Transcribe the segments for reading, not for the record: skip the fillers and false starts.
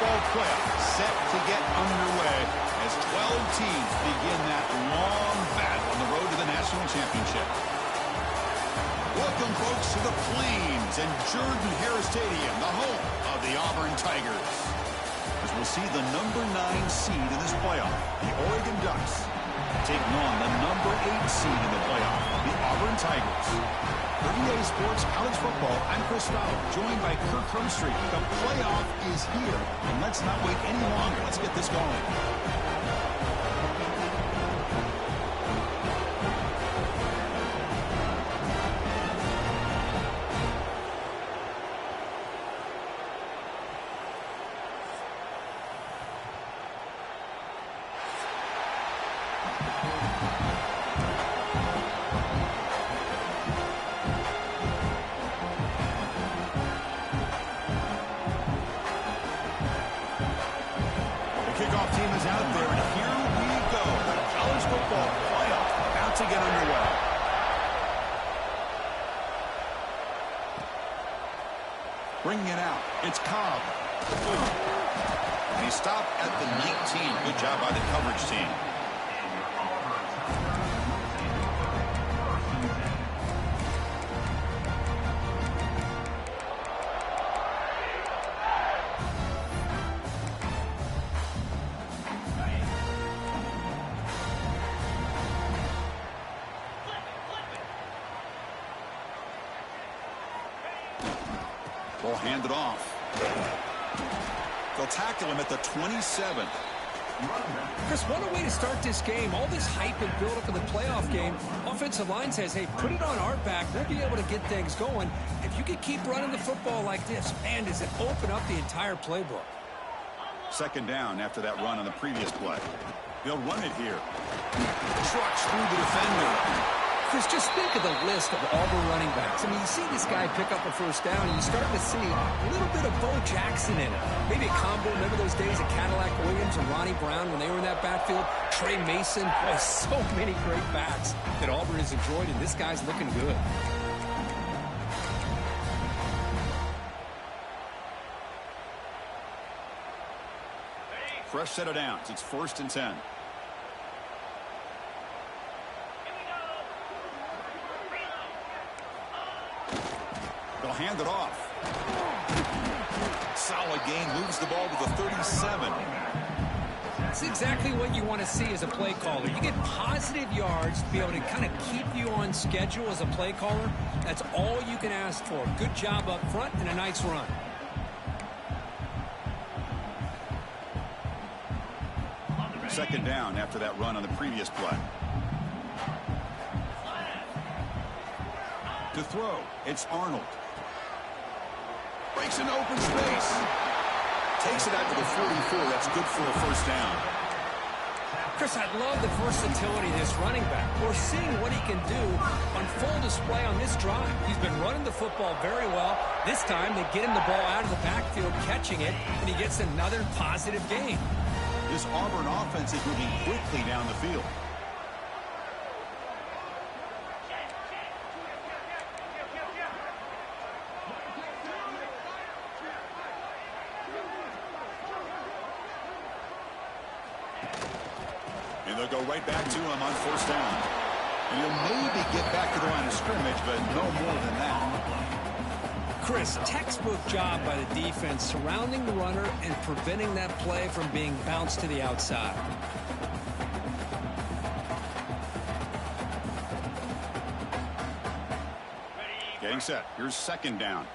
football playoff set to get underway as 12 teams begin that long battle on the road to the national championship. Welcome, folks, to the Plains and Jordan-Hare Stadium, the home of the Auburn Tigers. As we'll see the number 9 seed in this playoff, the Oregon Ducks, taking on the number 8 seed in the playoff, the Auburn Tigers. For EA Sports College Football, I'm Chris Fowler, joined by Kirk Crumstreet. The playoff is here, and let's not wait any longer. Let's get this going. Kickoff team is out there, and here we go. The college football playoff about to get underway. Bringing it out, it's Cobb. And he stopped at the 19. Good job by the coverage team. They'll hand it off. They'll tackle him at the 27. Chris, what a way to start this game. All this hype and build-up in the playoff game. Offensive line says, hey, put it on our back. We'll be able to get things going. If you can keep running the football like this, man, does it open up the entire playbook. Second down after that run on the previous play. They'll run it here. Trucks through the defender. Chris, just think of the list of Auburn running backs. I mean, you see this guy pick up a first down, and you're starting to see a little bit of Bo Jackson in it. Maybe a combo. Remember those days of Cadillac Williams and Ronnie Brown when they were in that backfield? Trey Mason. Boy, so many great backs that Auburn has enjoyed, and this guy's looking good. Fresh set of downs. It's 1st and 10. They'll hand it off. Solid gain, moves the ball to the 37. That's exactly what you want to see as a play caller. You get positive yards to be able to kind of keep you on schedule as a play caller. That's all you can ask for. Good job up front and a nice run. Second down after that run on the previous play. To throw, it's Arnold. Breaks into open space. Takes it out to the 44. That's good for a first down. Chris, I love the versatility of this running back. We're seeing what he can do on full display on this drive. He's been running the football very well. This time, they get him the ball out of the backfield, catching it, and he gets another positive gain. This Auburn offense is moving quickly down the field. And they'll go right back to him on first down. And he'll maybe get back to the line of scrimmage, but no more than that. Chris, textbook job by the defense surrounding the runner and preventing that play from being bounced to the outside. Getting set. Here's second down.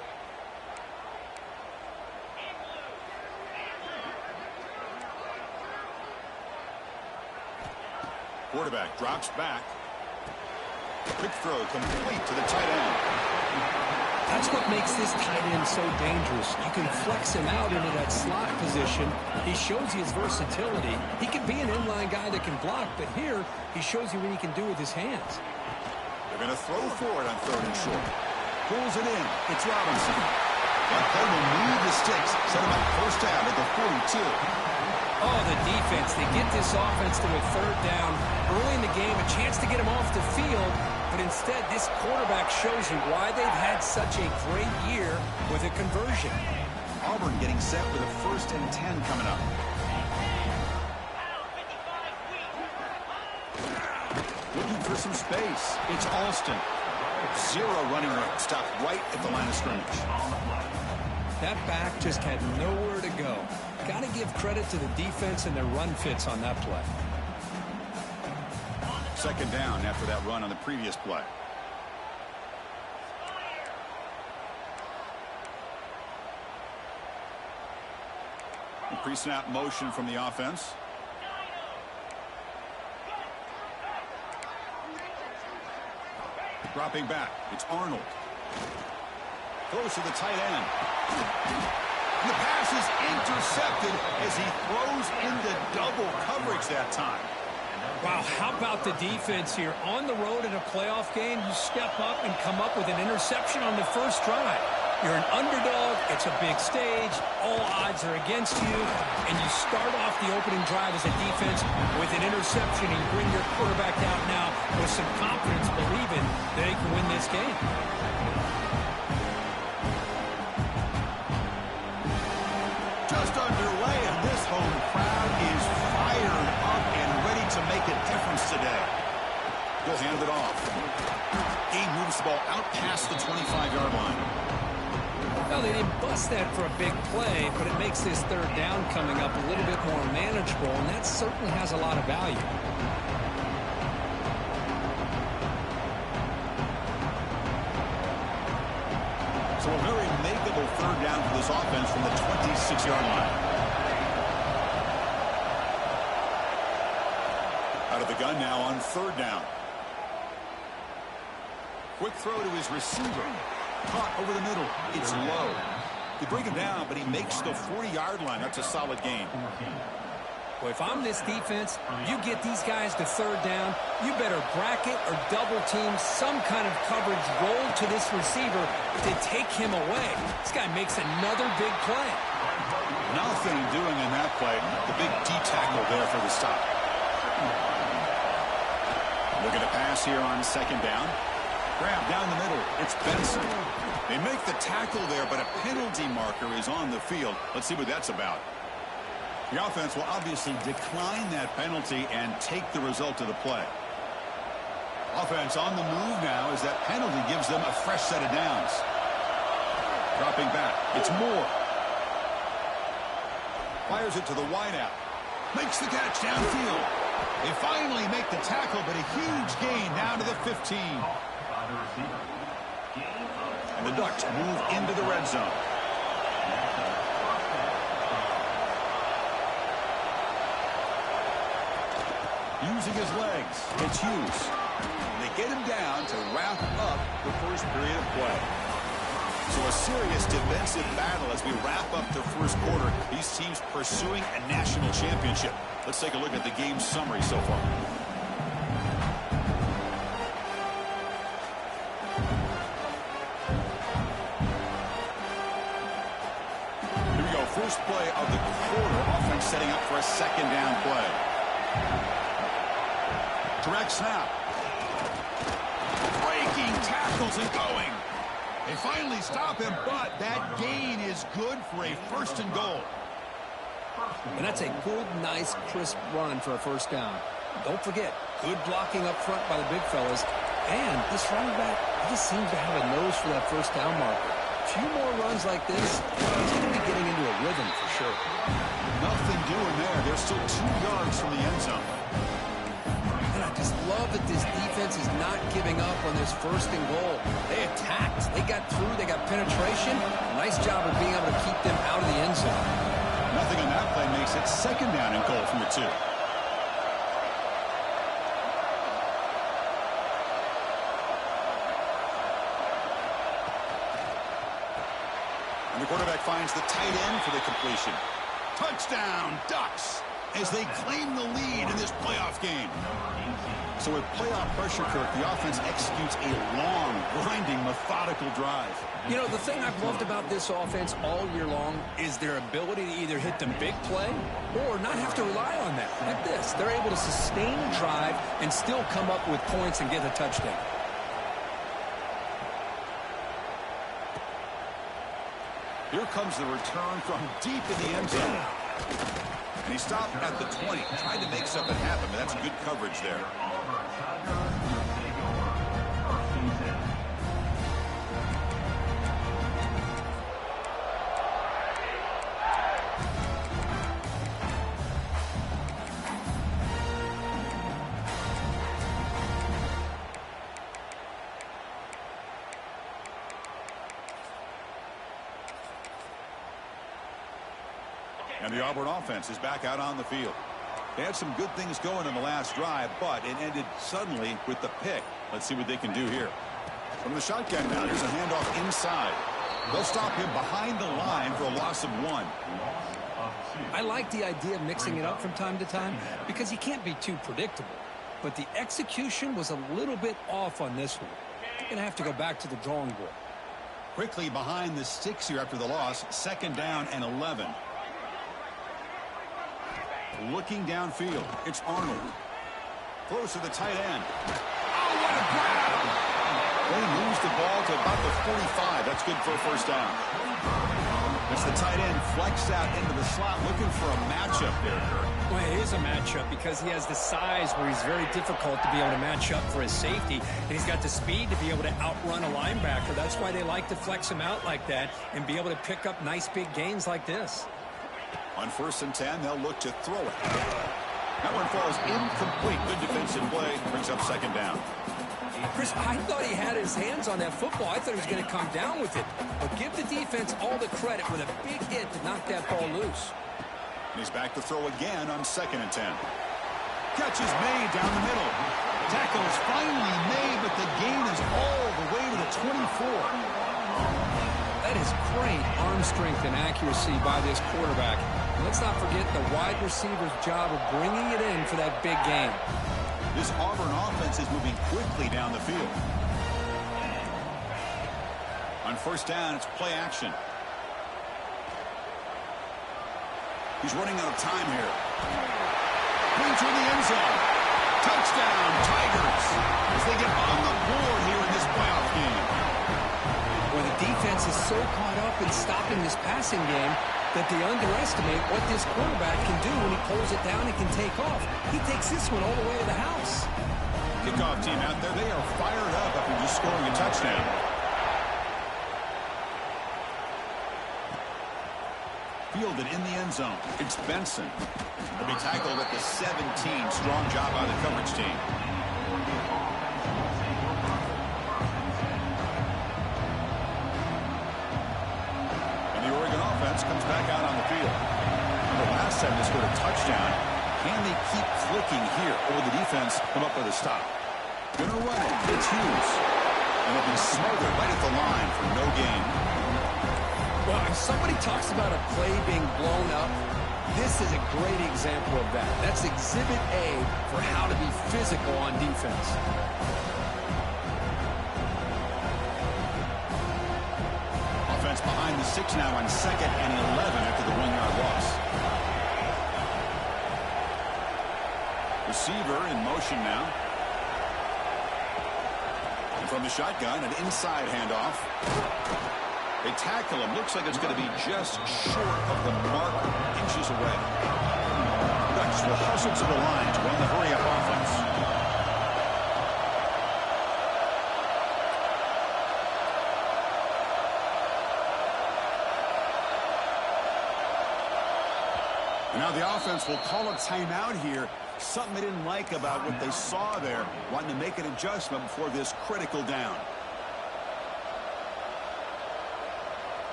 Quarterback drops back. Quick throw complete to the tight end. That's what makes this tight end so dangerous. You can flex him out into that slot position. He shows you his versatility. He can be an inline guy that can block, but here he shows you what he can do with his hands. They're going to throw for it on 3rd and short. Pulls it in. It's Robinson. That play will move the sticks. Set him up first down at the 42. Oh, the defense. They get this offense to a 3rd down early in the game, a chance to get him off the field. But instead, this quarterback shows you why they've had such a great year with a conversion. Auburn getting set with a 1st and 10 coming up. Looking for some space. It's Alston. 0 running room. Stopped right at the line of scrimmage. That back just had nowhere to go. Got to give credit to the defense and their run fits on that play. 2nd down after that run on the previous play. Pre-snap motion from the offense. Dropping back. It's Arnold. Throws to the tight end. The pass is intercepted as he throws into double coverage that time. Wow, how about the defense here? On the road in a playoff game, you step up and come up with an interception on the first drive. You're an underdog. It's a big stage. All odds are against you. And you start off the opening drive as a defense with an interception. And you bring your quarterback out now with some confidence, believing they can win this game. Just underway, and this home crowd is fired up and ready to make a difference today. He'll hand it off. He moves the ball out past the 25-yard line. Well, they didn't bust that for a big play, but it makes this 3rd down coming up a little bit more manageable, and that certainly has a lot of value. So a very makeable 3rd down for this offense from the 26-yard line. Out of the gun now on 3rd down. Quick throw to his receiver. Caught over the middle. It's low. They bring him down, but he makes the 40-yard line. That's a solid gain. Well, if I'm this defense, you get these guys to 3rd down, you better bracket or double team some kind of coverage roll to this receiver to take him away. This guy makes another big play. Nothing doing in that play. The big D tackle there for the stop. Looking to pass here on 2nd down. Grab down the middle. It's Benson. They make the tackle there, but a penalty marker is on the field. Let's see what that's about. The offense will obviously decline that penalty and take the result of the play. Offense on the move now as that penalty gives them a fresh set of downs. Dropping back. It's Moore. Fires it to the wideout. Makes the catch downfield. They finally make the tackle, but a huge gain down to the 15. And the Ducks move into the red zone. Using his legs, it's Hughes. And they get him down to wrap up the first period of play. So a serious defensive battle as we wrap up the first quarter. These teams pursuing a national championship. Let's take a look at the game summary so far. Here we go. First play of the quarter. Offense setting up for a 2nd down play. Direct snap. Breaking tackles and going. They finally stop him, but that gain is good for a 1st and goal. And that's a good, nice, crisp run for a 1st down. Don't forget, good blocking up front by the big fellas. And this running back just seems to have a nose for that 1st down marker. A few more runs like this, he's going to be getting into a rhythm for sure. Nothing doing there. They're still 2 yards from the end zone. And I just love that this defense is not giving up on this 1st and goal. They attacked. They got through. They got penetration. Nice job of being able to keep them out of the end zone. Nothing on that play makes it 2nd down and goal from the 2. And the quarterback finds the tight end for the completion. Touchdown, Ducks, as they claim the lead in this playoff game. So with playoff pressure, Kirk, the offense executes a long, grinding, methodical drive. You know, the thing I've loved about this offense all year long is their ability to either hit the big play or not have to rely on that. Like this, they're able to sustain a drive and still come up with points and get a touchdown. Here comes the return from deep in the end zone. And he stopped at the 20, trying to make something happen, but that's good coverage there. And the Auburn offense is back out on the field. They had some good things going in the last drive, but it ended suddenly with the pick. Let's see what they can do here. From the shotgun now, there's a handoff inside. They'll stop him behind the line for a loss of 1. I like the idea of mixing it up from time to time because you can't be too predictable. But the execution was a little bit off on this one. You're going to have to go back to the drawing board. Quickly behind the sticks here after the loss. 2nd down and 11. Looking downfield, it's Arnold. Throws to the tight end. Oh, what a grab! They moves the ball to about the 45. That's good for a first down. It's the tight end flexed out into the slot, looking for a matchup there, Kirk. Well, it is a matchup because he has the size where he's very difficult to be able to match up for his safety, and he's got the speed to be able to outrun a linebacker. That's why they like to flex him out like that and be able to pick up nice big gains like this. On 1st and 10, they'll look to throw it. That one falls incomplete. Good defensive play. Brings up 2nd down. Chris, I thought he had his hands on that football. I thought he was going to come down with it. But give the defense all the credit with a big hit to knock that ball loose. And he's back to throw again on 2nd and 10. Catch is made down the middle. Tackle is finally made, but the gain is all the way to the 24. That is great arm strength and accuracy by this quarterback. And let's not forget the wide receiver's job of bringing it in for that big game. This Auburn offense is moving quickly down the field. On 1st down, it's play action. He's running out of time here. Going through the end zone. Touchdown, Tigers, as they get on the board here in this playoff game. Well, the defense is so caught up in stopping this passing game that they underestimate what this quarterback can do when he pulls it down and can take off. He takes this one all the way to the house. Kickoff team out there, they are fired up after just scoring a touchdown. Fielded in the end zone. It's Benson. He'll be tackled at the 17. Strong job by the coverage team. Comes back out on the field. The last time they scored a touchdown. Can they keep clicking here? Or will the defense come up with a stop? Gonna run it. It's Hughes. And it'll be smothered right at the line for no gain. Well, if somebody talks about a play being blown up, this is a great example of that. That's exhibit A for how to be physical on defense. Behind the 6 now on 2nd and 11 after the 1-yard loss. Receiver in motion now. And from the shotgun, an inside handoff. They tackle him. Looks like it's going to be just short of the mark, inches away. Ducks will hustle to the line to run the hurry-up offense. Now the offense will call a timeout here. Something they didn't like about what they saw there. Wanting to make an adjustment before this critical down.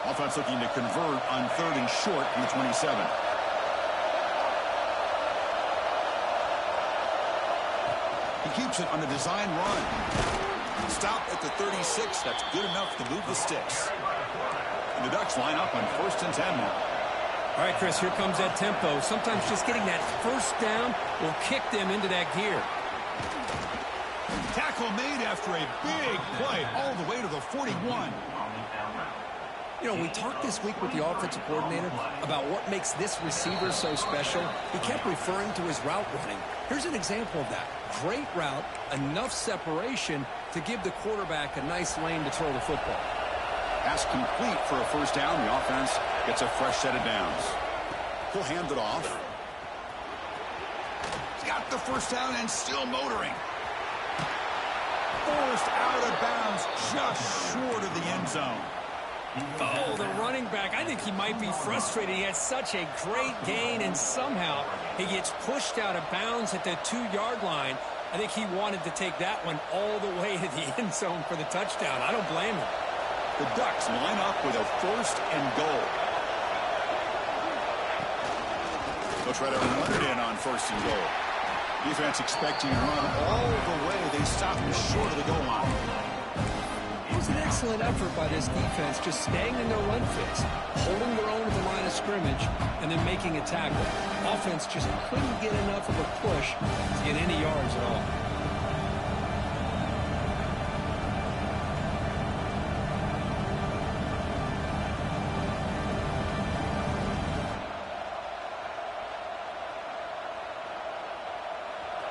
Offense looking to convert on 3rd and short from the 27. He keeps it on a design run. Stop at the 36. That's good enough to move the sticks. And the Ducks line up on 1st and 10 now. All right, Chris, here comes that tempo. Sometimes just getting that first down will kick them into that gear. Tackle made after a big play all the way to the 41. You know, we talked this week with the offensive coordinator about what makes this receiver so special. He kept referring to his route running. Here's an example of that. Great route, enough separation to give the quarterback a nice lane to throw the football. Pass complete for a first down. The offense gets a fresh set of downs. He'll hand it off. He's got the first down and still motoring. Forced out of bounds just short of the end zone. Oh, the running back, I think he might be frustrated. He had such a great gain, and somehow he gets pushed out of bounds at the 2-yard line. I think he wanted to take that one all the way to the end zone for the touchdown. I don't blame him. The Ducks line up with a first and goal. They'll try to run it in on first and goal. Defense expecting to run all the way. They stop short of the goal line. It was an excellent effort by this defense, just staying in their run fits, holding their own at the line of scrimmage, and then making a tackle. Offense just couldn't get enough of a push to get any yards at all.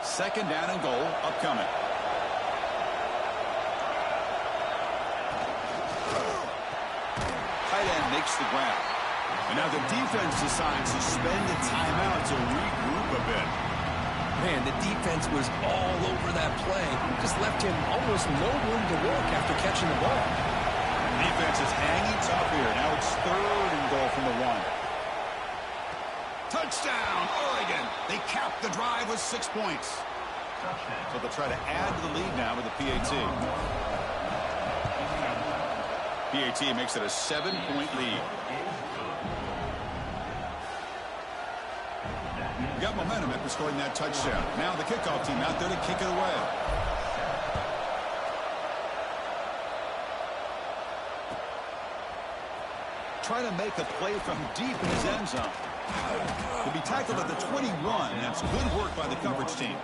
Second down and goal upcoming. Tight end makes the grab. And now the defense decides to spend a timeout to regroup a bit. Man, the defense was all over that play. Just left him almost no room to work after catching the ball. The defense is hanging tough here. Now it's third and goal from the 1. Touchdown, Oregon. They cap the drive with 6 points. So they'll try to add to the lead now with the PAT. PAT makes it a 7-point lead. Got momentum after scoring that touchdown. Now the kickoff team out there to kick it away. Trying to make a play from deep in his end zone. To be tackled at the 21. That's good work by the coverage team.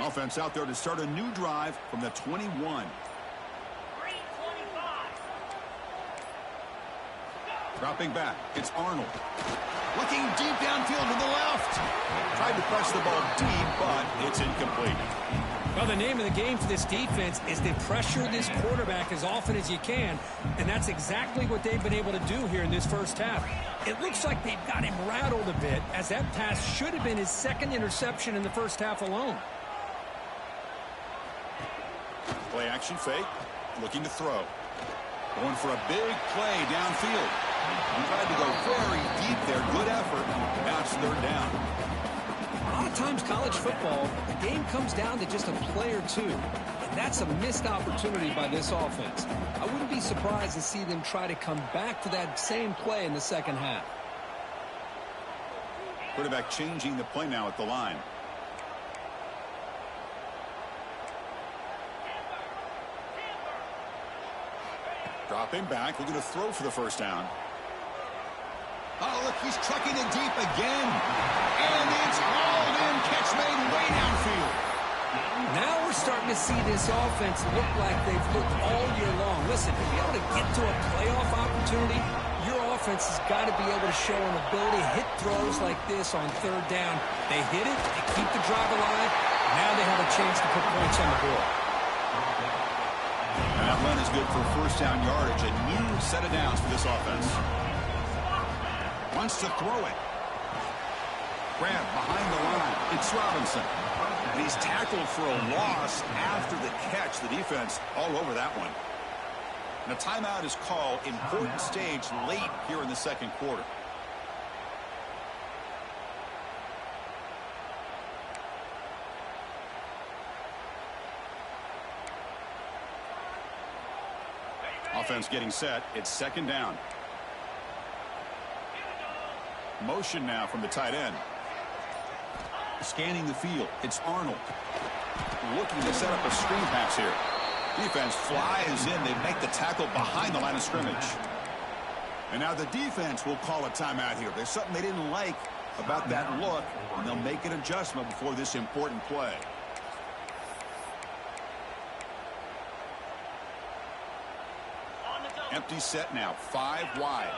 Offense out there to start a new drive from the 21. Dropping back, it's Arnold. Looking deep downfield to the left. Tried to press the ball deep, but it's incomplete. Well, the name of the game for this defense is to pressure this quarterback as often as you can, and that's exactly what they've been able to do here in this first half. It looks like they've got him rattled a bit, as that pass should have been his second interception in the first half alone. Play action fake, looking to throw. Going for a big play downfield. He tried to go very deep there. Good effort. Now it's third down. A lot of times college football, the game comes down to just a play or two. And that's a missed opportunity by this offense. I wouldn't be surprised to see them try to come back to that same play in the second half. Quarterback changing the play now at the line. Dropping back, looking to throw for the first down. Oh, look, he's trucking it deep again. And it's hauled in. Catch made way downfield. Now we're starting to see this offense look like they've looked all year long. Listen, to be able to get to a playoff opportunity, your offense has got to be able to show an ability to hit throws like this on third down. They hit it, they keep the drive alive. Now they have a chance to put points on the board. And that run is good for first down yardage. A new set of downs for this offense. Wants to throw it. Grab behind the line. It's Robinson. And he's tackled for a loss after the catch. The defense all over that one. And a timeout is called. Important stage late here in the second quarter. Offense getting set. It's second down. Motion now from the tight end. Scanning the field. It's Arnold. Looking to set up a screen pass here. Defense flies in. They make the tackle behind the line of scrimmage. And now the defense will call a timeout here. There's something they didn't like about that look, and they'll make an adjustment before this important play. Empty set now, 5 wide.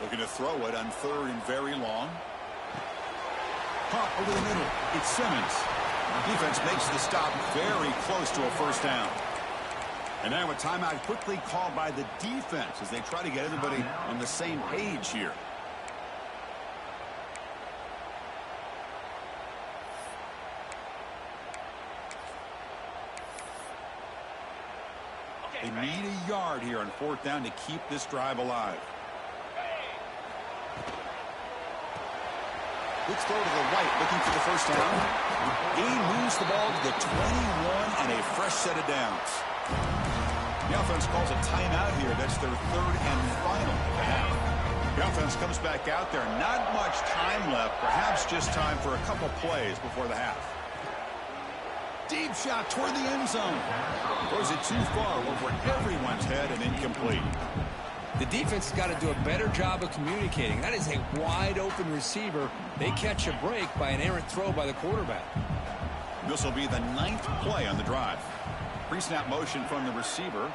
Looking to throw it on 3rd and very long. Caught over the middle. It's Simmons. Defense makes the stop very close to a first down. And now a timeout quickly called by the defense as they try to get everybody on the same page here. They need a yard here on 4th down to keep this drive alive. Quick throw to the right, looking for the first down. Gain moves the ball to the 21 and a fresh set of downs. The offense calls a timeout here. That's their 3rd and final half. The offense comes back out there. Not much time left. Perhaps just time for a couple plays before the half. Deep shot toward the end zone. Throws it too far over everyone's head and incomplete. The defense has got to do a better job of communicating. That is a wide-open receiver. They catch a break by an errant throw by the quarterback. This will be the 9th play on the drive. Pre-snap motion from the receiver.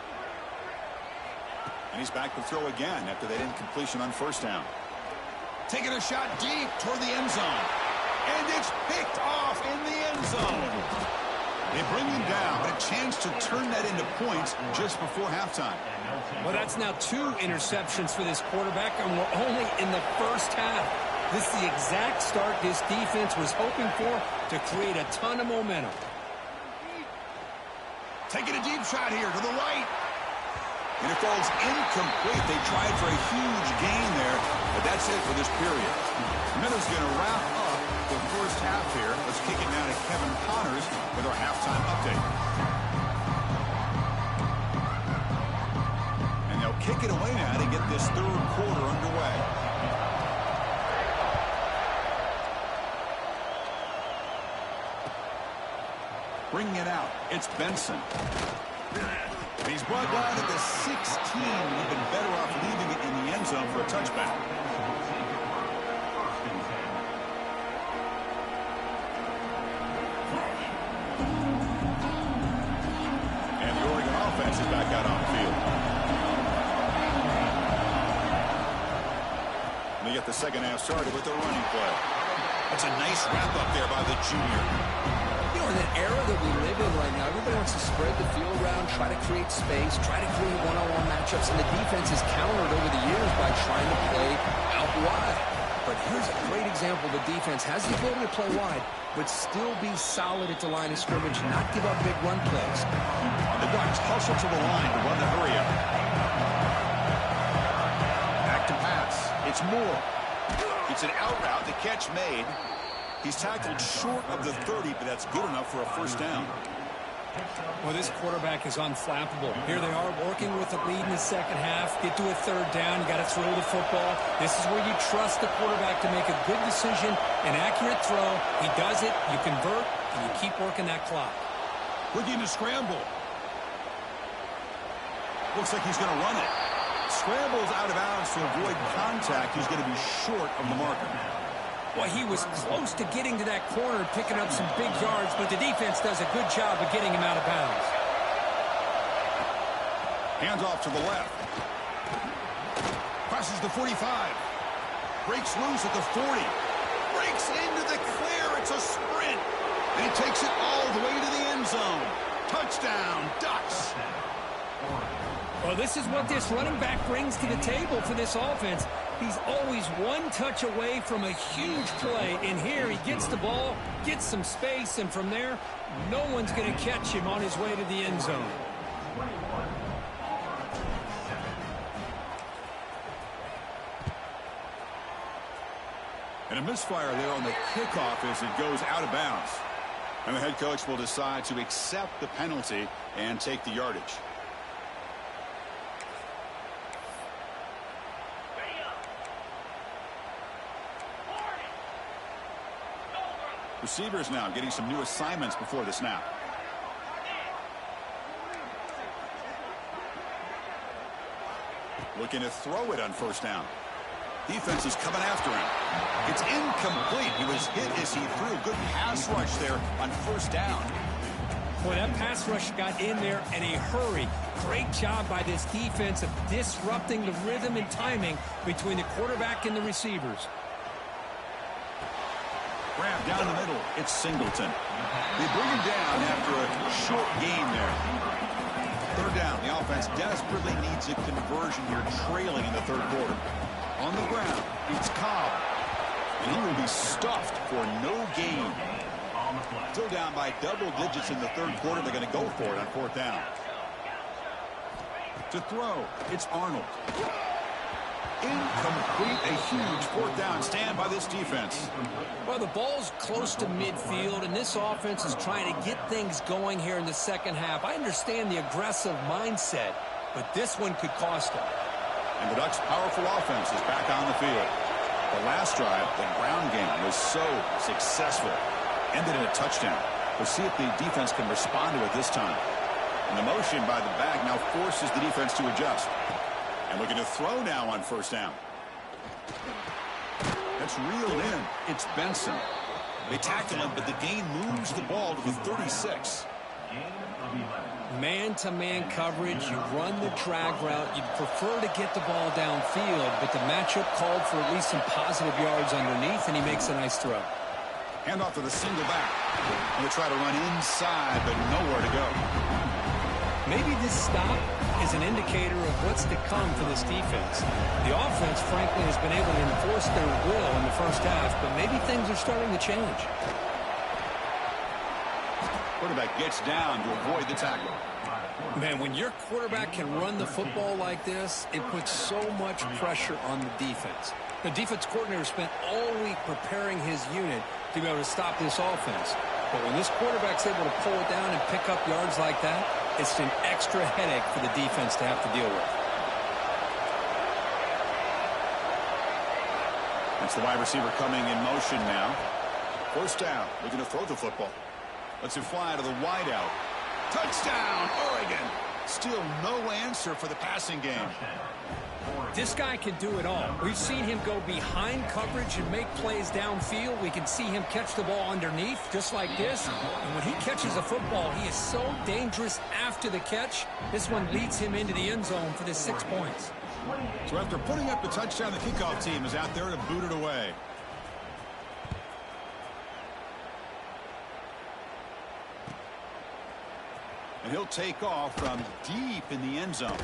And he's back to throw again after that incompletion on first down. Taking a shot deep toward the end zone. And it's picked off in the end zone. They bring him down, but a chance to turn that into points just before halftime. Well, that's now 2 interceptions for this quarterback, and we're only in the first half. This is the exact start this defense was hoping for to create a ton of momentum. Taking a deep shot here to the right. And it falls incomplete. They tried for a huge gain there, but that's it for this period. Miller's going to wrap up the first half here. Let's kick it now to Kevin Connors with our halftime update. And they'll kick it away now to get this 3rd quarter underway. Bringing it out, it's Benson. He's brought down at the 16. We've been better off leaving it in the end zone for a touchback. And the Oregon offense is back out on the field. They get the second half started with the running play. That's a nice wrap up there by the junior. You know, in the era that we live in right now, everybody wants to spread the field around, try to create space, try to create one-on-one matchups, and the defense has countered over the years by trying to play out wide. But here's a great example. The defense has the ability to play wide, but still be solid at the line of scrimmage, not give up big run plays. The Ducks hustle to the line to run the hurry up. Back to pass. It's Moore. It's an out route. The catch made. He's tackled short of the 30, but that's good enough for a first down. Well, this quarterback is unflappable. Here they are working with the lead in the second half. Get to a 3rd down. You got to throw the football. This is where you trust the quarterback to make a good decision, an accurate throw. He does it. You convert, and you keep working that clock. Looking to scramble. Looks like he's going to run it. Scrambles out of bounds to avoid contact. He's going to be short of the marker. Well, he was close to getting to that corner, picking up some big yards, but the defense does a good job of getting him out of bounds. Hands off to the left. Crosses the 45. Breaks loose at the 40. Breaks into the clear. It's a sprint. And he takes it all the way to the end zone. Touchdown, Ducks. Well, this is what this running back brings to the table for this offense. He's always one touch away from a huge play. And here he gets the ball, gets some space, and from there, no one's going to catch him on his way to the end zone. And a misfire there on the kickoff as it goes out of bounds. And the head coach will decide to accept the penalty and take the yardage. Receivers now getting some new assignments before the snap. Looking to throw it on first down. Defense is coming after him. It's incomplete. He was hit as he threw. Good pass rush there on first down. Boy, that pass rush got in there in a hurry. Great job by this defense of disrupting the rhythm and timing between the quarterback and the receivers. Grab down the middle. It's Singleton. They bring him down after a short gain there. Third down. The offense desperately needs a conversion here, trailing in the third quarter. On the ground, it's Cobb. And he will be stuffed for no gain. Still down by double digits in the third quarter. They're going to go for it on fourth down. To throw, it's Arnold. Incomplete. A huge fourth down stand by this defense. Well, the ball's close to midfield, and this offense is trying to get things going here in the second half. I understand the aggressive mindset, but this one could cost them. And the Ducks' powerful offense is back on the field. The last drive, the ground game, was so successful. Ended in a touchdown. We'll see if the defense can respond to it this time. And the motion by the back now forces the defense to adjust. And looking to throw now on first down. That's reeled in. It's Benson. They tackle him, but the gain moves the ball to the 36. Man-to-man coverage, you run the drag route. You'd prefer to get the ball downfield, but the matchup called for at least some positive yards underneath, and he makes a nice throw. Hand off to the single back. And they try to run inside, but nowhere to go. Maybe this stop is an indicator of what's to come for this defense. The offense, frankly, has been able to enforce their will in the first half, but maybe things are starting to change. Quarterback gets down to avoid the tackle. Man, when your quarterback can run the football like this, it puts so much pressure on the defense. The defense coordinator spent all week preparing his unit to be able to stop this offense. But when this quarterback's able to pull it down and pick up yards like that, it's an extra headache for the defense to have to deal with. That's the wide receiver coming in motion now. First down. Looking to throw the football. Lets it fly to the wideout. Touchdown, Oregon. Still no answer for the passing game. This guy can do it all. We've seen him go behind coverage and make plays downfield. We can see him catch the ball underneath, just like this. And when he catches a football, he is so dangerous after the catch. This one leads him into the end zone for the 6 points. So after putting up the touchdown, the kickoff team is out there to boot it away. And he'll take off from deep in the end zone.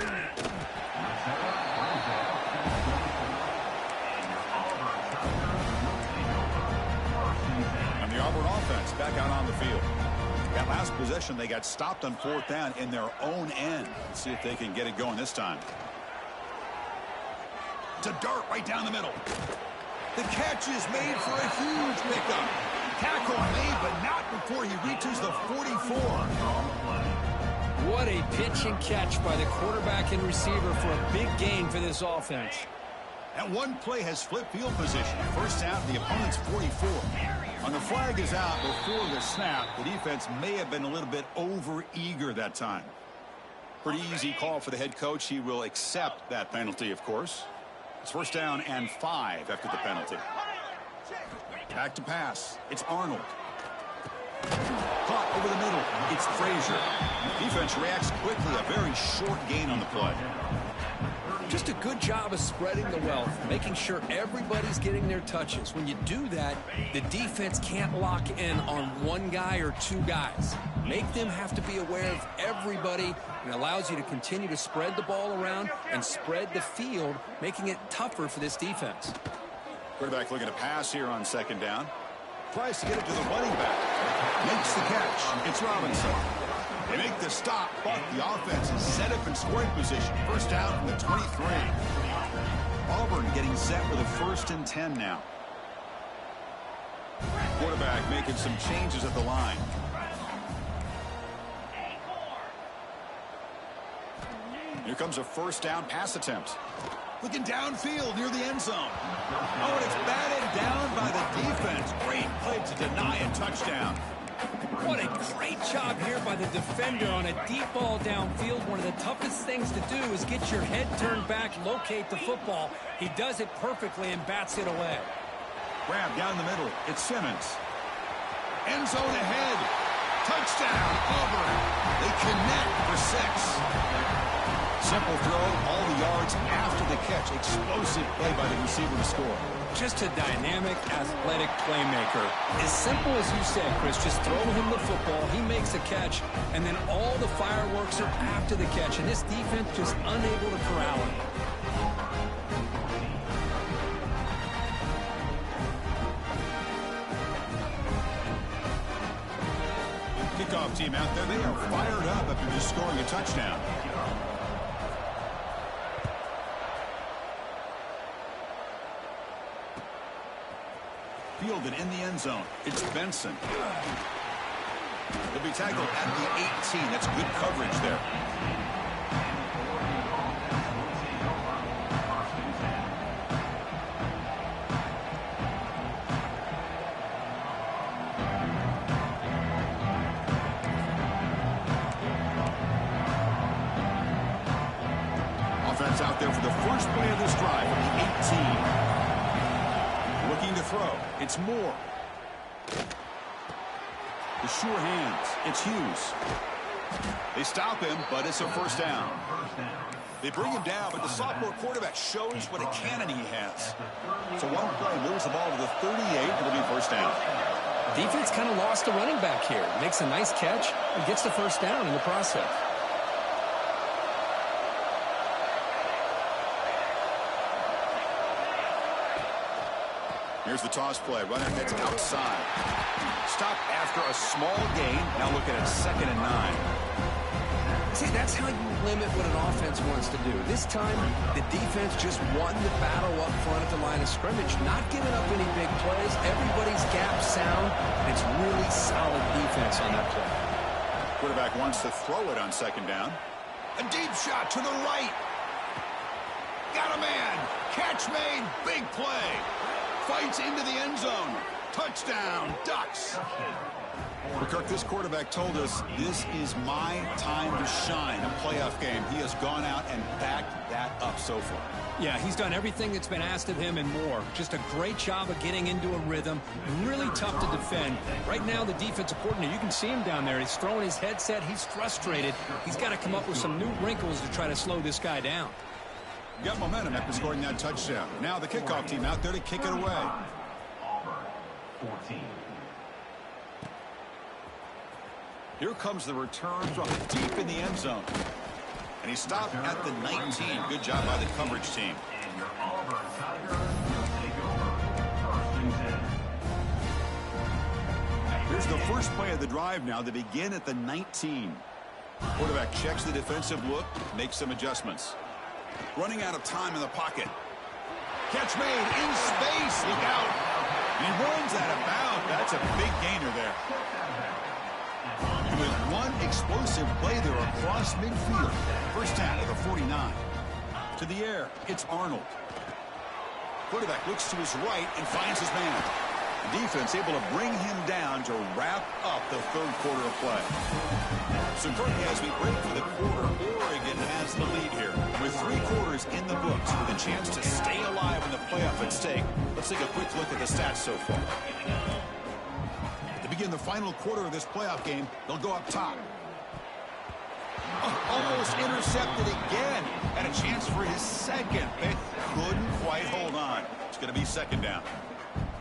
And the Auburn offense back out on the field. That last possession, they got stopped on fourth down in their own end. Let's see if they can get it going this time. To dart right down the middle. The catch is made for a huge pickup. Tackle made, but not before he reaches the 44. What a pitch and catch by the quarterback and receiver for a big gain for this offense. That one play has flipped field position. First half, the opponent's 44. When the flag is out before the snap, the defense may have been a little bit over-eager that time. Pretty easy call for the head coach. He will accept that penalty, of course. It's first down and 5 after the penalty. Back to pass. It's Arnold. Caught over the middle. It's Frazier. Defense reacts quickly. A very short gain on the play. Just a good job of spreading the wealth, making sure everybody's getting their touches. When you do that, the defense can't lock in on one guy or two guys. Make them have to be aware of everybody, and allows you to continue to spread the ball around and spread the field, making it tougher for this defense. Quarterback looking to pass here on second down. Tries to get it to the running back. Makes the catch. It's Robinson. They make the stop, but the offense is set up in scoring position. First down from the 23. Auburn getting set with a 1st and 10 now. Quarterback making some changes at the line. Here comes a first down pass attempt. Looking downfield near the end zone. Oh, and it's batted down by the defense. Great play to deny a touchdown. What a great job here by the defender on a deep ball downfield. One of the toughest things to do is get your head turned back, locate the football. He does it perfectly and bats it away. Grab down the middle. It's Simmons. End zone ahead. Touchdown, Auburn. They connect for 6. Simple throw, all the yards after the catch. Explosive play by the receiver to score. Just a dynamic, athletic playmaker. As simple as you said, Chris, just throw him the football, he makes a catch, and then all the fireworks are after the catch, and this defense just unable to corral him. Kickoff team out there, they are fired up after just scoring a touchdown. Fielded in the end zone. It's Benson. He'll be tackled at the 18. That's good coverage there. Offense out there for the first play of this drive from the 18. Looking to throw. It's Moore. The sure hands. It's Hughes. They stop him, but it's a first down. They bring him down, but the sophomore quarterback shows what a cannon he has. So one play moves the ball to the 38. It'll be first down. Defense kind of lost the running back here. Makes a nice catch and gets the first down in the process. Here's the toss play. Running gets outside. Stop after a small gain. Now looking at 2nd and 9. See, that's how you limit what an offense wants to do. This time, the defense just won the battle up front at the line of scrimmage, not giving up any big plays. Everybody's gap sound. It's really solid defense on that play. Quarterback wants to throw it on 2nd down. A deep shot to the right. Got a man. Catch made. Big play. Fights into the end zone. Touchdown, Ducks. Well, Kirk, this quarterback told us this is my time to shine. A playoff game. He has gone out and backed that up so far. Yeah, he's done everything that's been asked of him and more. Just a great job of getting into a rhythm. Really tough to defend. Right now, the defensive coordinator, you can see him down there. He's throwing his headset. He's frustrated. He's got to come up with some new wrinkles to try to slow this guy down. Got momentum after scoring that touchdown. Now the kickoff team out there to kick it away. Auburn, 14. Here comes the return from deep in the end zone. And he stopped at the 19. Good job by the coverage team. And your Auburn Tigers will take over 1st and 10. Here's the first play of the drive now. They begin at the 19. Quarterback checks the defensive look, makes some adjustments. Running out of time in the pocket. Catch made in space. Look out. And he runs out of bounds. That's a big gainer there. With one explosive play there across midfield. First down at the 49. To the air. It's Arnold. Quarterback looks to his right and finds his man. The defense able to bring him down to wrap up the 3rd quarter of play. So currently as we break for the quarter, Oregon has the lead here. With 3 quarters in the books with a chance to stay alive in the playoff at stake. Let's take a quick look at the stats so far. To begin the final quarter of this playoff game, they'll go up top. Almost intercepted again. And a chance for his 2nd. They couldn't quite hold on. It's going to be 2nd down.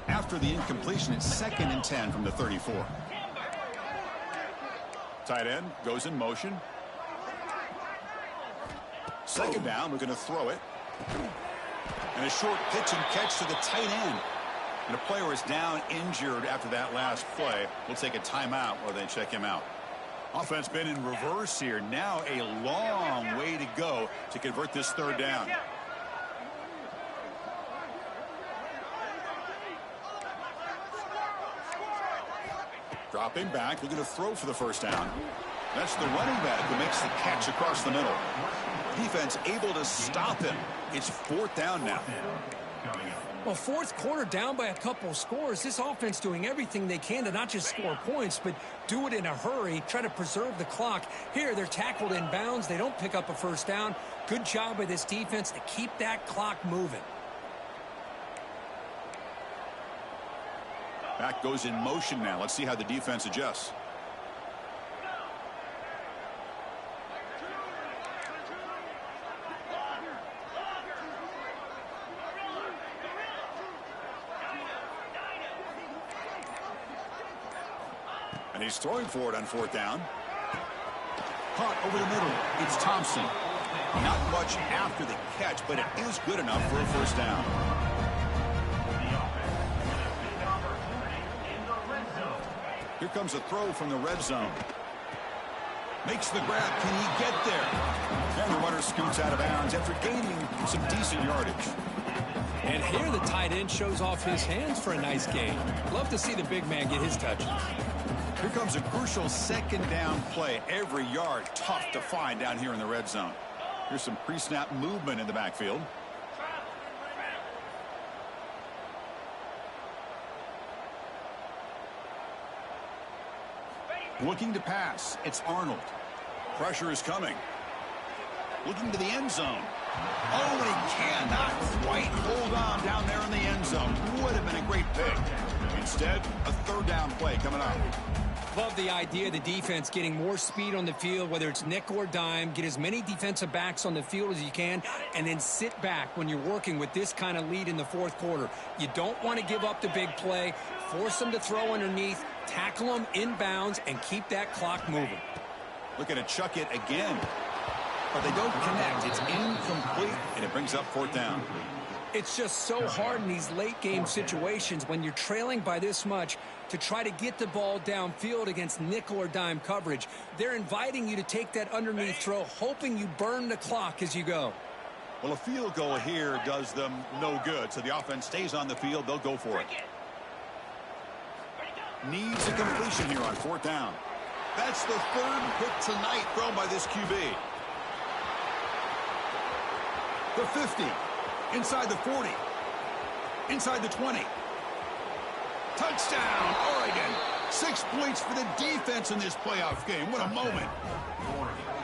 After the incompletion, it's 2nd and 10 from the 34. Tight end goes in motion. 2nd down, we're going to throw it. And a short pitch and catch to the tight end. And a player is down injured after that last play. We'll take a timeout while they check him out. Offense been in reverse here. Now a long way to go to convert this 3rd down. Dropping back, looking to throw for the first down. That's the running back who makes the catch across the middle. Defense able to stop him. It's 4th down now. Well, 4th quarter down by a couple of scores. This offense doing everything they can to not just score points, but do it in a hurry, try to preserve the clock. Here, they're tackled in bounds. They don't pick up a first down. Good job by this defense to keep that clock moving. Back goes in motion now. Let's see how the defense adjusts. And he's throwing for it on fourth down. Caught over the middle. It's Thompson. Not much after the catch, but it is good enough for a first down. Here comes a throw from the red zone. Makes the grab. Can he get there? And the runner scoots out of bounds after gaining some decent yardage. And here the tight end shows off his hands for a nice gain. Love to see the big man get his touches. Here comes a crucial second down play. Every yard tough to find down here in the red zone. Here's some pre-snap movement in the backfield. Looking to pass. It's Arnold. Pressure is coming. Looking to the end zone. Oh, and he cannot quite hold on down there in the end zone. Would have been a great pick. Instead, a third down play coming up. Love the idea of the defense getting more speed on the field, whether it's nickel or dime. Get as many defensive backs on the field as you can, and then sit back when you're working with this kind of lead in the fourth quarter. You don't want to give up the big play. Force them to throw underneath, tackle them inbounds, and keep that clock moving. Looking to chuck it again. But they don't connect. It's incomplete, and it brings up fourth down. It's just so hard in these late-game situations when you're trailing by this much to try to get the ball downfield against nickel or dime coverage. They're inviting you to take that underneath throw, hoping you burn the clock as you go. Well, a field goal here does them no good, so the offense stays on the field. They'll go for it. Needs a completion here on fourth down. That's the third pick tonight thrown by this QB. The 50. Inside the 40. Inside the 20. Touchdown, Oregon. 6 points for the defense in this playoff game. What a moment.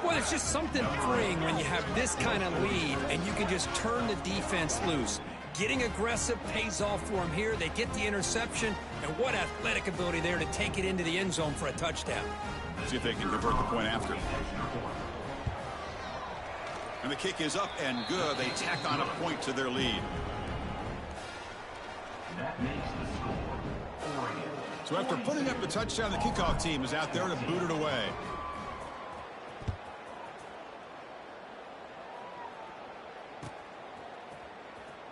Well, it's just something freeing when you have this kind of lead and you can just turn the defense loose. Getting aggressive pays off for them here. They get the interception, and what athletic ability there to take it into the end zone for a touchdown. See if they can convert the point after. And the kick is up and good. They tack on a point to their lead. That makes the score Oregon. So after putting up the touchdown, the kickoff team is out there to boot it away.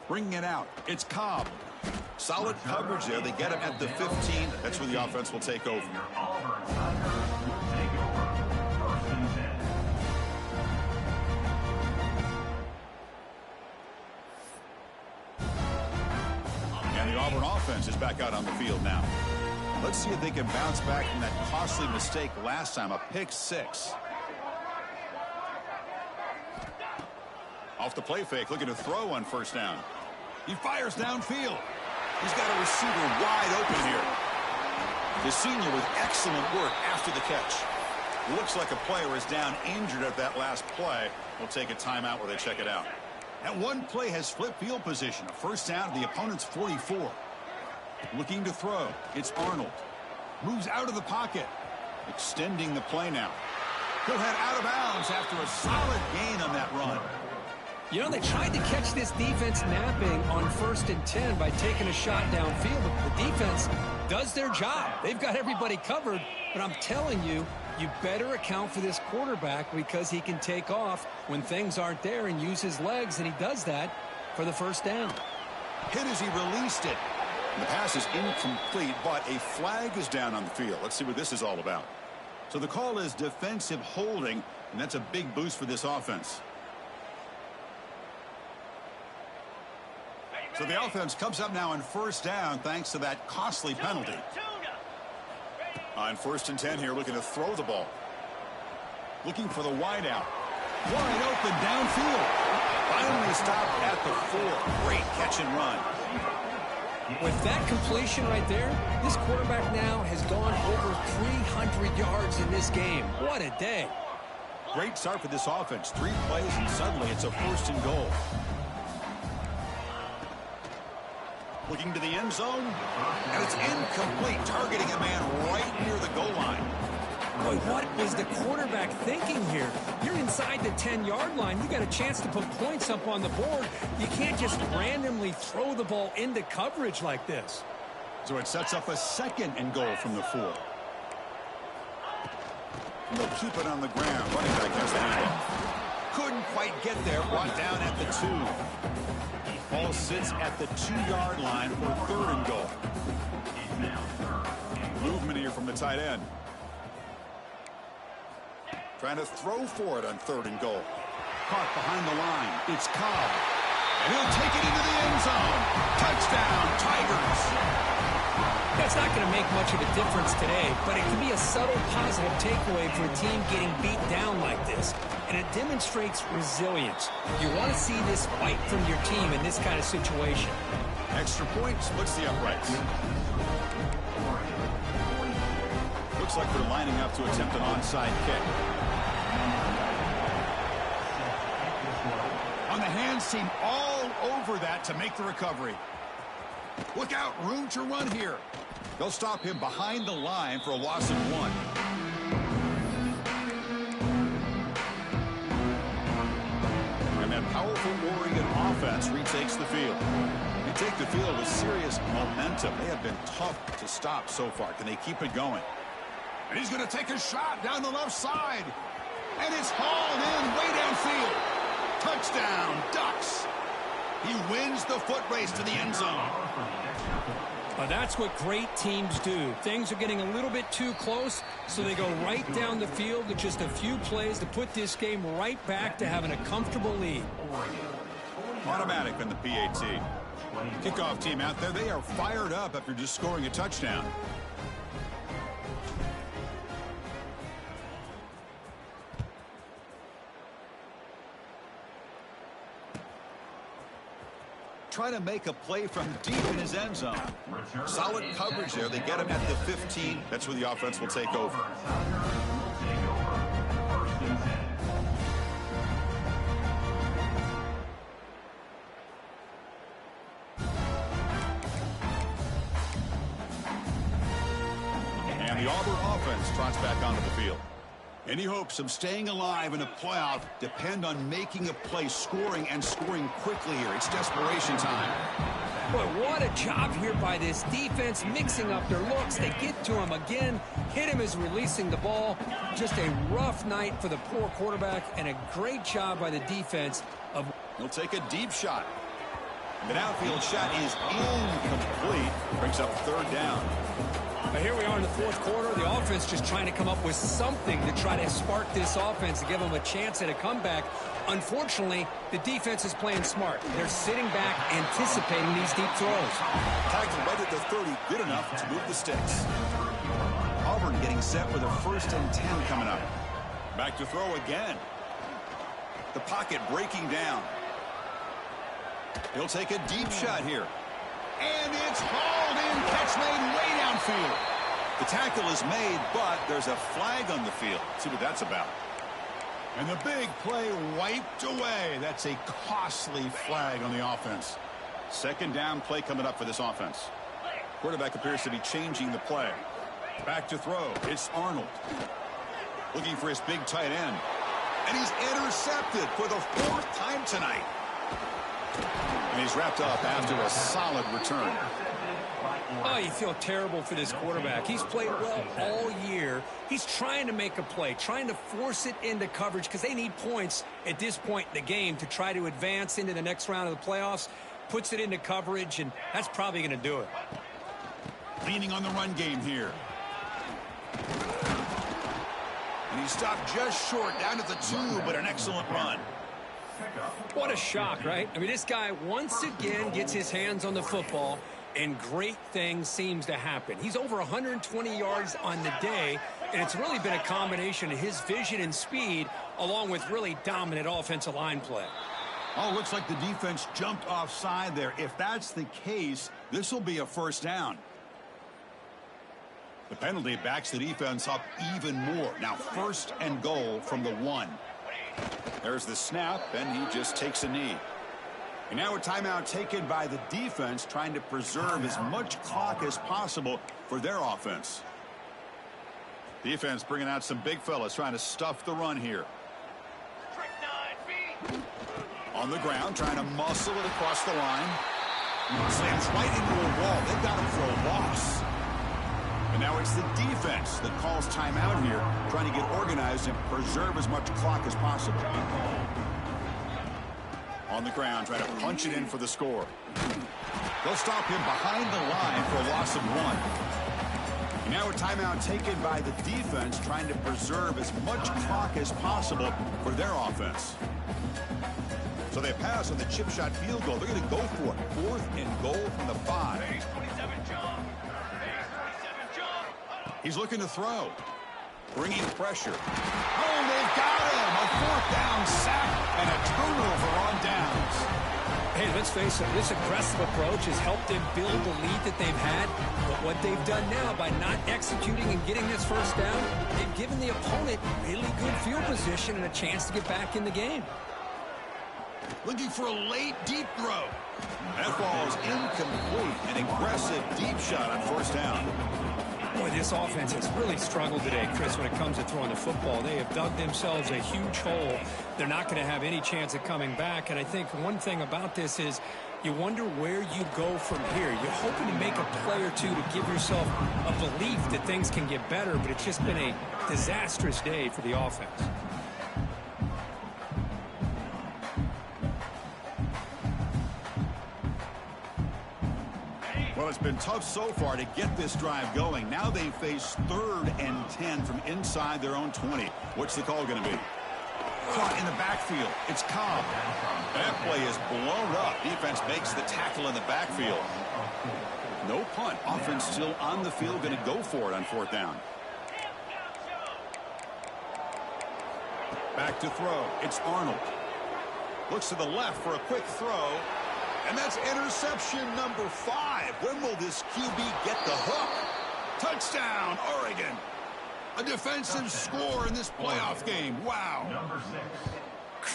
Bringing it out. It's Cobb. Solid coverage there. They get him at the 15. That's where the offense will take over. Your Auburn Tigers will take over. First and 10. And the Auburn offense is back out on the field now. Let's see if they can bounce back from that costly mistake last time, a pick six. Off the play fake, looking to throw on first down. He fires downfield. He's got a receiver wide open here. The senior with excellent work after the catch. Looks like a player is down injured at that last play. We'll take a timeout where they check it out. And one play has flipped field position. A first down to the opponent's 44. Looking to throw. It's Arnold. Moves out of the pocket. Extending the play now. He'll head out of bounds after a solid gain on that run. You know, they tried to catch this defense napping on 1st and 10 by taking a shot downfield. But the defense does their job. They've got everybody covered. But I'm telling you, you better account for this quarterback because he can take off when things aren't there and use his legs, and he does that for the first down. Hit as he released it. The pass is incomplete, but a flag is down on the field. Let's see what this is all about. So the call is defensive holding, and that's a big boost for this offense. So the offense comes up now on first down thanks to that costly penalty. On 1st and 10 here, looking to throw the ball. Looking for the wide out. Wide open downfield. Finally stopped at the 4. Great catch and run. With that completion right there, this quarterback now has gone over 300 yards in this game. What a day. Great start for this offense. 3 plays, and suddenly it's a 1st and goal. Looking to the end zone, and it's incomplete, targeting a man right near the goal line. Boy, what was the quarterback thinking here? You're inside the 10-yard line. You got a chance to put points up on the board. You can't just randomly throw the ball into coverage like this. So it sets up a 2nd and goal from the 4. They'll keep it on the ground. Running back has the handoff. Couldn't quite get there. Brought down at the 2. Ball sits at the 2-yard line for 3rd and goal. Movement here from the tight end. Trying to throw for it on 3rd and goal. Caught behind the line. It's Cobb. And he'll take it into the end zone. Touchdown, Tigers. That's not going to make much of a difference today, but it can be a subtle positive takeaway for a team getting beat down like this. And it demonstrates resilience. You want to see this fight from your team in this kind of situation. Extra point splits the uprights. Looks like they're lining up to attempt an onside kick. On the hands team all over that to make the recovery. Look out, room to run here. They'll stop him behind the line for a loss of 1. And that powerful Oregon offense retakes the field. They take the field with serious momentum. They have been tough to stop so far. Can they keep it going? And he's going to take a shot down the left side. And it's hauled in way downfield. Touchdown, Ducks. He wins the foot race to the end zone. That's what great teams do. Things are getting a little bit too close, so they go right down the field with just a few plays to put this game right back to having a comfortable lead. Automatic in the PAT. Kickoff team out there, they are fired up after just scoring a touchdown. Trying to make a play from deep in his end zone. Solid coverage there. They get him at the 15. That's where the offense will take over. And the Auburn offense trots back onto the field. Any hopes of staying alive in a playoff depend on making a play, scoring, and scoring quickly here. It's desperation time. Boy, what a job here by this defense, mixing up their looks. They get to him again, hit him as releasing the ball. Just a rough night for the poor quarterback, and a great job by the defense of... He'll take a deep shot. The downfield shot is incomplete. Brings up 3rd down. But here we are in the 4th quarter. The offense just trying to come up with something to try to spark this offense to give them a chance at a comeback. Unfortunately, the defense is playing smart. They're sitting back, anticipating these deep throws. Tackle right at the 30, good enough to move the sticks. Auburn getting set with a 1st and 10 coming up. Back to throw again. The pocket breaking down. He'll take a deep shot here. And it's hauled in, catch made way downfield. The tackle is made, but there's a flag on the field. Let's see what that's about. And the big play wiped away. That's a costly flag on the offense. 2nd down play coming up for this offense. Quarterback appears to be changing the play. Back to throw. It's Arnold. Looking for his big tight end. And he's intercepted for the 4th time tonight. And he's wrapped up after a solid return. Oh, you feel terrible for this quarterback. He's played well all year. He's trying to make a play, trying to force it into coverage because they need points at this point in the game to try to advance into the next round of the playoffs. Puts it into coverage, and that's probably going to do it. Leaning on the run game here. And he stopped just short, down to the 2, but an excellent run. What a shock, right? I mean, this guy once again gets his hands on the football, and great things seems to happen. He's over 120 yards on the day, and it's really been a combination of his vision and speed, along with really dominant offensive line play. Oh, looks like the defense jumped offside there. If that's the case, this will be a 1st down. The penalty backs the defense up even more. Now 1st and goal from the 1. There's the snap, and he just takes a knee. And now a timeout taken by the defense, trying to preserve as much clock as possible for their offense. Defense bringing out some big fellas, trying to stuff the run here. On the ground, trying to muscle it across the line. Slams right into a wall. They've got him for a loss. And now It's the defense that calls timeout here, trying to get organized and preserve as much clock as possible. On the ground, trying to punch it in for the score. They'll stop him behind the line for a loss of 1. Now a timeout taken by the defense, trying to preserve as much clock as possible for their offense. So they pass on the chip shot field goal. They're going to go for it. 4th and goal from the 5. He's looking to throw. Bringing pressure. Oh, they've got him. A 4th down sack and a turnover on downs. Hey, let's face it, this aggressive approach has helped them build the lead that they've had. But what they've done now by not executing and getting this first down, they've given the opponent really good field position and a chance to get back in the game. Looking for a late deep throw. That ball is incomplete. An aggressive deep shot on 1st down. Boy, this offense has really struggled today, Chris, when it comes to throwing the football. They have dug themselves a huge hole. They're not going to have any chance of coming back. And I think one thing about this is you wonder where you go from here. You're hoping to make a play or two to give yourself a belief that things can get better, but it's just been a disastrous day for the offense. Well, it's been tough so far to get this drive going. Now they face 3rd and 10 from inside their own 20. What's the call going to be? Caught in the backfield. It's Cobb. That play is blown up. Defense makes the tackle in the backfield. No punt. Offense still on the field, going to go for it on 4th down. Back to throw. It's Arnold. Looks to the left for a quick throw. And that's interception number 5. When will this QB get the hook? Touchdown, Oregon. A defensive score in this playoff game. Wow. Number 6.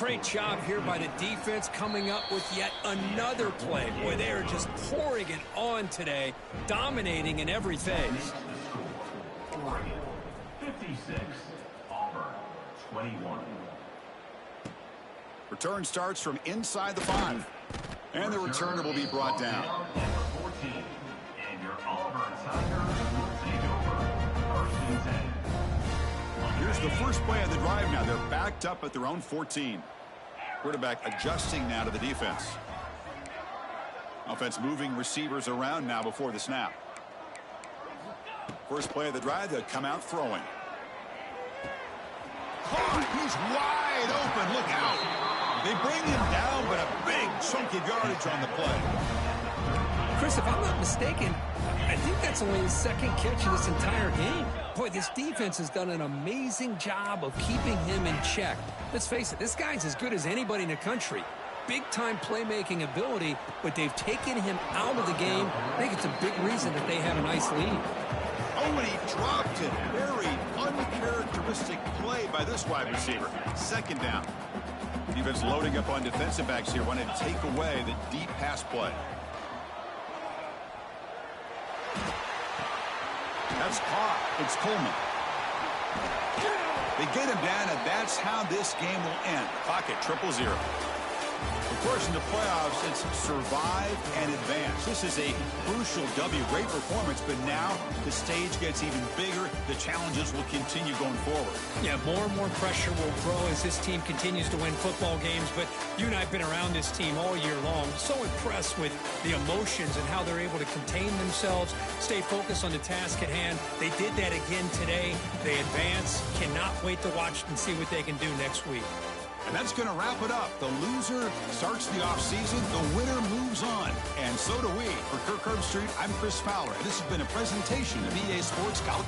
Great job here by the defense coming up with yet another play. Boy, they are just pouring it on today, dominating in every phase. Oregon 56. Auburn 21. Return starts from inside the 5. And the returner will be brought down. Number 14. And your Auburn Tigers will take over 1st and 10. Here's the first play of the drive now. They're backed up at their own 14. Quarterback adjusting now to the defense. Offense moving receivers around now before the snap. First play of the drive, they'll come out throwing. Caught. He's wide open. Look out. They bring him down, but a big chunk of yardage on the play. Chris, if I'm not mistaken, I think that's only his 2nd catch of this entire game. Boy, this defense has done an amazing job of keeping him in check. Let's face it, this guy's as good as anybody in the country. Big-time playmaking ability, but they've taken him out of the game. I think it's a big reason that they have a nice lead. Oh, and he dropped it. Very uncharacteristic play by this wide receiver. 2nd down. Defense loading up on defensive backs here, wanting to take away the deep pass play. That's caught. It's Coleman. They get him down, and that's how this game will end. Clock at 0-0. Of course, in the playoffs, it's survive and advance. This is a crucial W. Great performance, but now the stage gets even bigger. The challenges will continue going forward. Yeah, more and more pressure will grow as this team continues to win football games. But you and I have been around this team all year long. So impressed with the emotions and how they're able to contain themselves, stay focused on the task at hand. They did that again today. They advance. Cannot wait to watch and see what they can do next week. And that's going to wrap it up. The loser starts the offseason. The winner moves on. And so do we. For Kirk Herbstreit, I'm Chris Fowler. And this has been a presentation of EA Sports College.